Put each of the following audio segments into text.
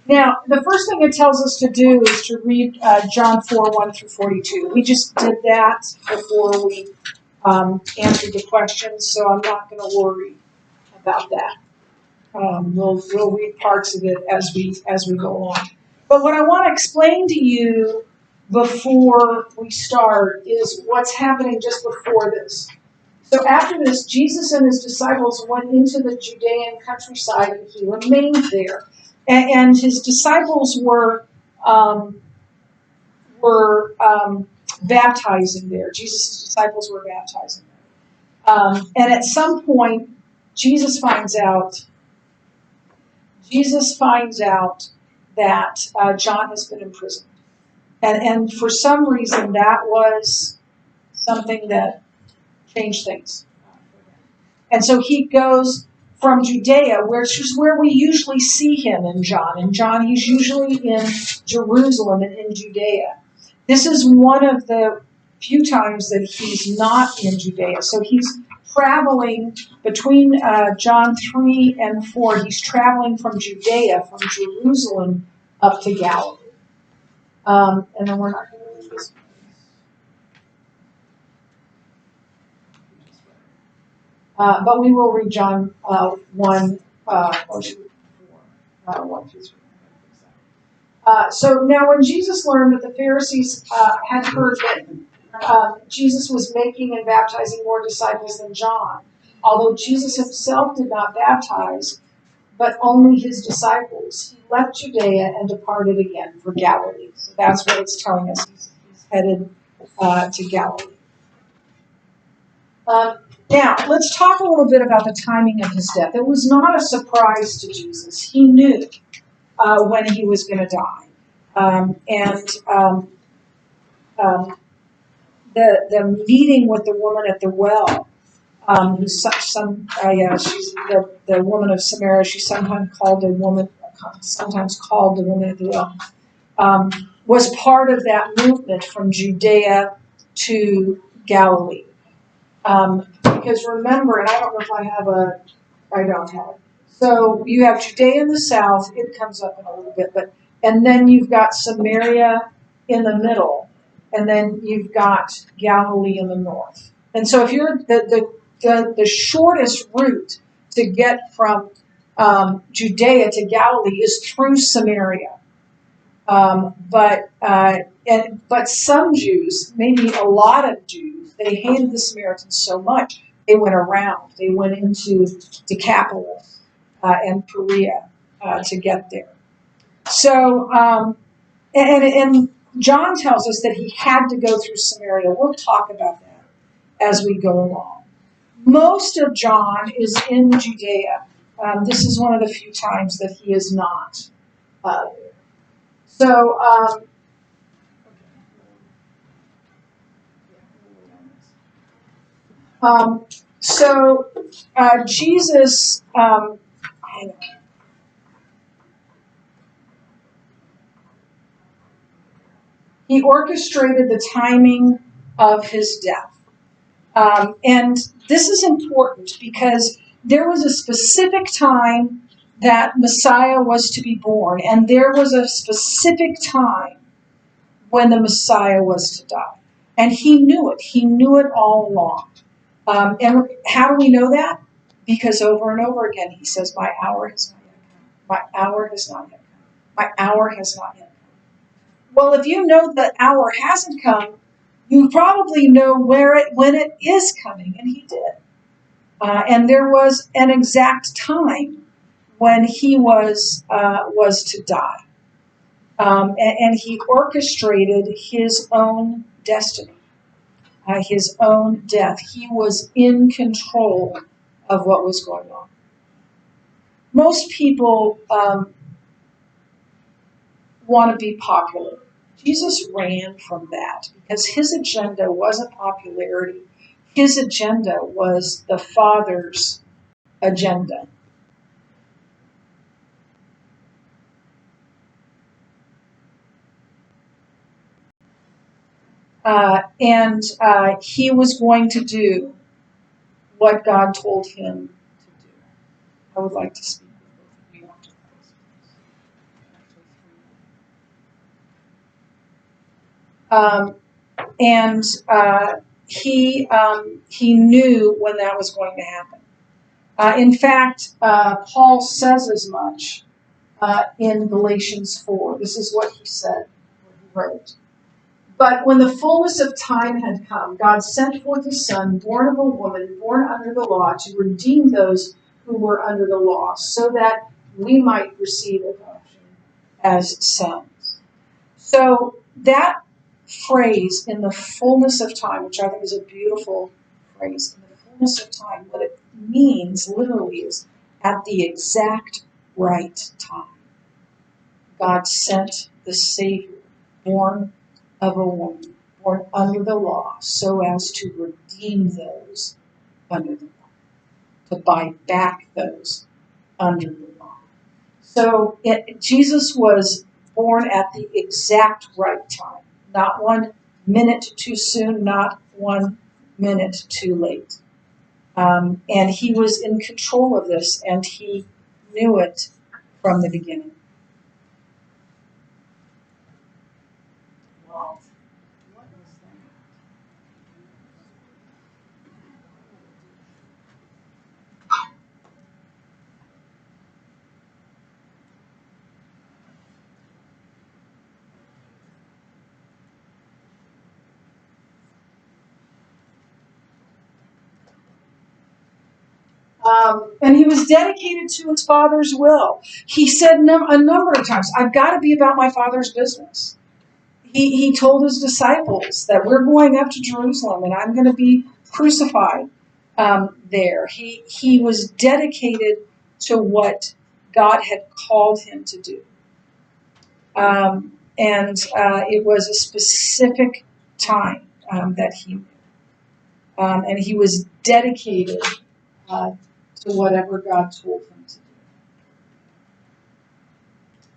Now, the first thing it tells us to do is to read John 4, 1 through 42. We just did that before we answered the questions, so I'm not going to worry about that. We'll read parts of it as we go along. But what I want to explain to you before we start is what's happening just before this. So after this, Jesus and his disciples went into the Judean countryside, and he remained there. And his disciples were baptizing there. Jesus' disciples were baptizing there. And at some point, Jesus finds out that John has been imprisoned. And for some reason, that was something that changed things. And so he goes from Judea, which is where we usually see him in John. In John, he's usually in Jerusalem and in Judea. This is one of the few times that he's not in Judea. So he's traveling between John 3 and 4. He's traveling from Judea, from Jerusalem, up to Galilee. And then we're not going to read this. But we will read John 1, or 2, 4, 1 through 3. So now when Jesus learned that the Pharisees had heard that Jesus was making and baptizing more disciples than John, although Jesus himself did not baptize, but only his disciples, he left Judea and departed again for Galilee. So that's what it's telling us. He's headed to Galilee. Now, let's talk a little bit about the timing of his death. It was not a surprise to Jesus. He knew when he was going to die. The meeting with the woman at the well, who's she's the woman of Samaria. She's sometimes called the woman at the well, was part of that movement from Judea to Galilee. Because remember, and I don't know if I don't have it. So you have Judea in the south, it comes up in a little bit, and then you've got Samaria in the middle, and then you've got Galilee in the north. And so if you're the shortest route to get from Judea to Galilee is through Samaria. But some Jews, maybe a lot of Jews, they hated the Samaritans so much they went around. They went into Decapolis and Perea to get there. So, and John tells us that he had to go through Samaria. We'll talk about that as we go along. Most of John is in Judea. This is one of the few times that he is not there. So, Jesus, he orchestrated the timing of his death. And this is important because there was a specific time that Messiah was to be born, and there was a specific time when the Messiah was to die. And he knew it. He knew it all along. And how do we know that? Because over and over again he says, my hour has not yet come. My hour has not yet come. My hour has not yet come. Well, if you know the hour hasn't come, you probably know when it is coming, and he did. And there was an exact time when he was to die. And he orchestrated his own destiny. His own death. He was in control of what was going on. Most people want to be popular. Jesus ran from that because his agenda wasn't popularity. His agenda was the Father's agenda. And he was going to do what God told him to do. I would like to speak with both of you after Um, and he knew when that was going to happen. In fact, Paul says as much in Galatians 4. This is what he said, what he wrote. But when the fullness of time had come, God sent forth his Son, born of a woman, born under the law, to redeem those who were under the law, so that we might receive adoption as sons. So that phrase, in the fullness of time, which I think is a beautiful phrase, in the fullness of time, what it means literally is at the exact right time. God sent the Savior, born of a woman, born under the law, so as to redeem those under the law, to buy back those under the law. So Jesus was born at the exact right time, not 1 minute too soon, not 1 minute too late. And he was in control of this, and he knew it from the beginning. Wow. What was that? And he was dedicated to his Father's will. He said a number of times, I've got to be about my Father's business. He told his disciples that we're going up to Jerusalem and I'm going to be crucified there. He was dedicated to what God had called him to do. And it was a specific time that he knew. And he was dedicated to whatever God told him to do.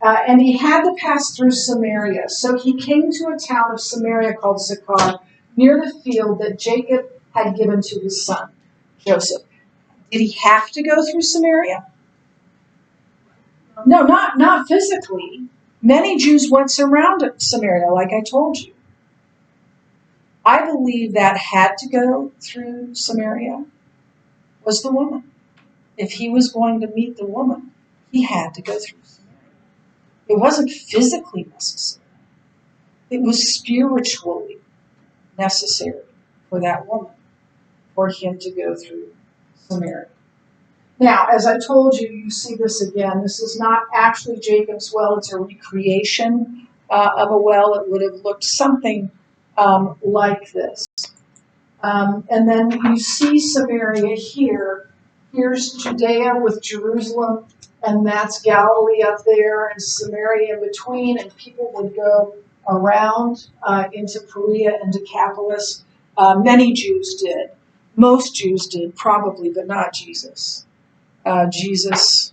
And he had to pass through Samaria. So he came to a town of Samaria called Sychar, near the field that Jacob had given to his son, Joseph. Did he have to go through Samaria? No, not physically. Many Jews went around Samaria, like I told you. I believe that had to go through Samaria was the woman. If he was going to meet the woman, he had to go through Samaria. It wasn't physically necessary. It was spiritually necessary for that woman, for him to go through Samaria. Now, as I told you, you see this again. This is not actually Jacob's well. It's a recreation of a well. It would have looked something like this. And then you see Samaria here. Here's Judea with Jerusalem, and that's Galilee up there, and Samaria in between, and people would go around into Perea and Decapolis. Many Jews did. Most Jews did, probably, but not Jesus. Jesus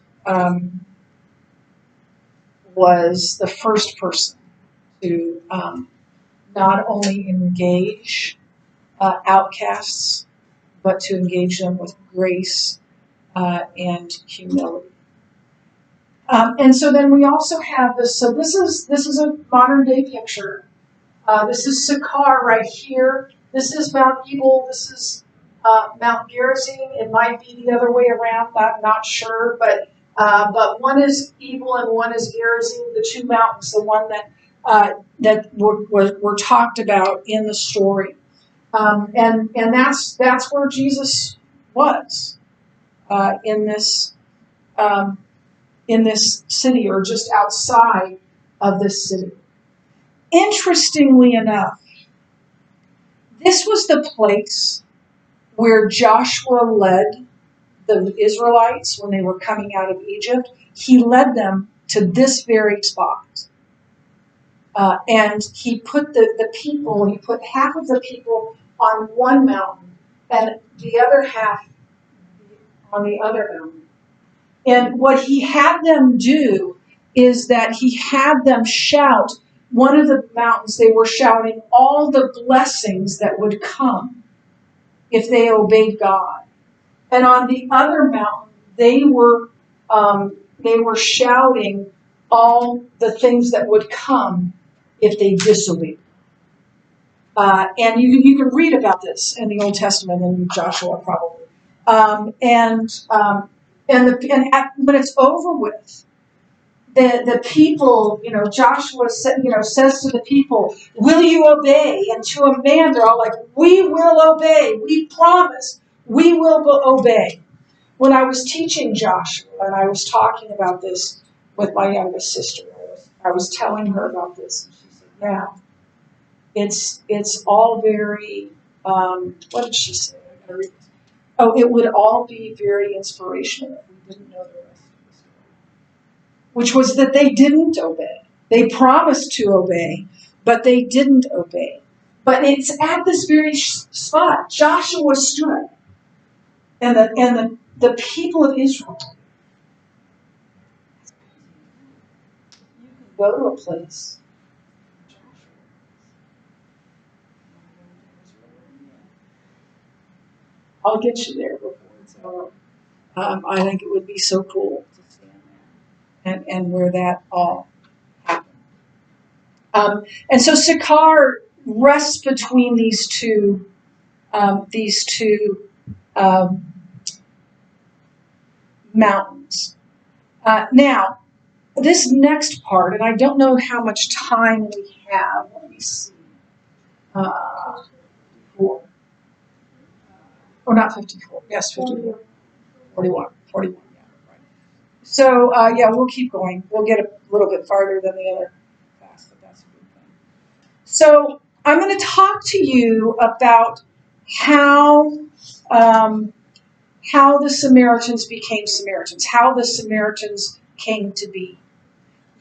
was the first person to not only engage outcasts, but to engage them with grace and humility. And so then we also have this. So this is a modern day picture. This is Sychar right here. This is Mount Ebal. This is Mount Gerizim. It might be the other way around. I'm not sure, but one is Ebal and one is Gerizim. The two mountains. The one that were talked about in the story. And that's where Jesus was in this city, or just outside of this city. Interestingly enough, this was the place where Joshua led the Israelites when they were coming out of Egypt. He led them to this very spot. And he put he put half of the people on one mountain and the other half on the other mountain. And what he had them do is that he had them shout, one of the mountains, they were shouting all the blessings that would come if they obeyed God. And on the other mountain, they were shouting all the things that would come if they disobeyed. And you can read about this in the Old Testament in Joshua probably. When it's over with, the people, Joshua says to the people, "Will you obey?" And to a man, they're all like, "We will obey. We promise. We will obey." When I was teaching Joshua, and I was talking about this with my youngest sister, I was telling her about this, and she said, "Yeah, it's all very." What did she say? I gotta read this. Oh, it would all be very inspirational if we didn't know the rest of the story, which was that they didn't obey. They promised to obey, but they didn't obey. But it's at this very spot Joshua stood, and the people of Israel. You can go to a place. I'll get you there before it's over. I think it would be so cool to stand there and where that all happened. And so Sychar rests between these two mountains. Now, this next part, and I don't know how much time we have. Let me see. 4. Or not 54. Yes, 54. 41. 41, yeah. Right. So, we'll keep going. We'll get a little bit farther than the other class, but that's a good thing. So, I'm going to talk to you about how the Samaritans became Samaritans, how the Samaritans came to be.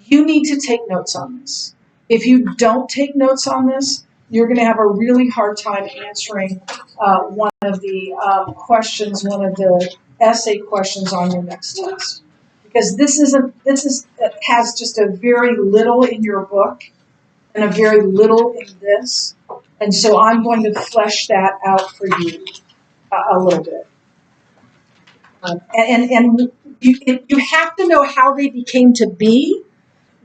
You need to take notes on this. If you don't take notes on this, you're going to have a really hard time answering one of the questions, one of the essay questions on your next test, because it has just a very little in your book and a very little in this, and so I'm going to flesh that out for you a little bit. And you have to know how they became to be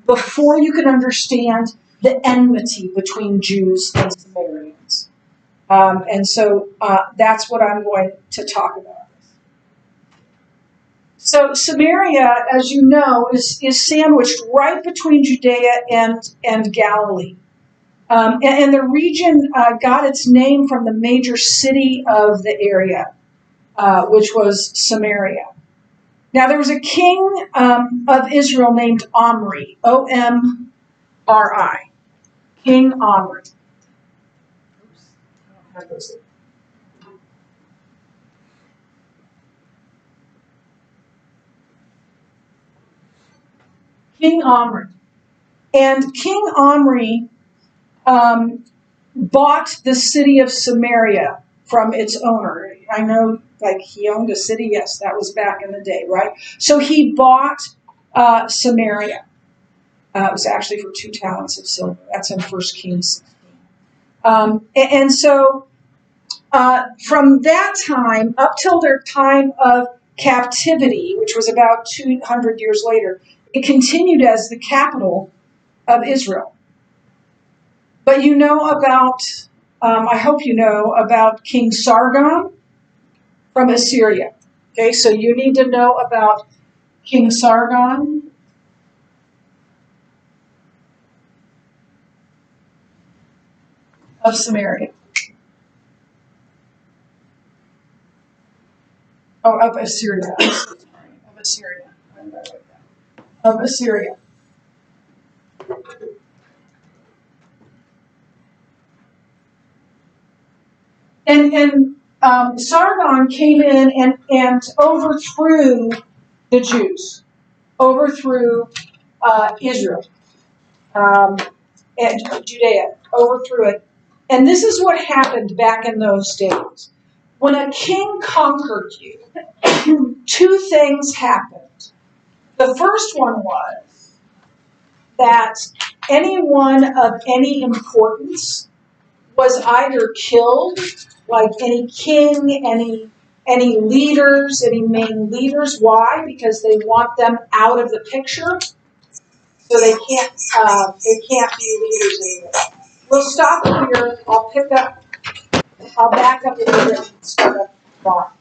before you can understand the enmity between Jews and Samaritans. And so that's what I'm going to talk about. So Samaria, as you know, is sandwiched right between Judea and Galilee. And the region got its name from the major city of the area, which was Samaria. Now, there was a king of Israel named Omri, Omri, King Omri. Oops, I don't have those. King Omri. And King Omri bought the city of Samaria from its owner. I know, like, he owned a city. Yes, that was back in the day, right? So he bought Samaria. It was actually for 2 talents of silver. That's in 1 Kings 16. And so from that time up till their time of captivity, which was about 200 years later, it continued as the capital of Israel. But you know about, I hope you know about King Sargon from Assyria. Okay, so you need to know about King Sargon. Of Samaria. Oh, of Assyria. Of Assyria. Of Assyria. And Sargon came in and overthrew the Jews, overthrew Israel, and Judea, overthrew it. And this is what happened back in those days. When a king conquered you, 2 things happened. The first one was that anyone of any importance was either killed, like any king, any leaders, any main leaders. Why? Because they want them out of the picture, so they can't be leaders anymore. We'll stop here. I'll back up a little bit and start up thought.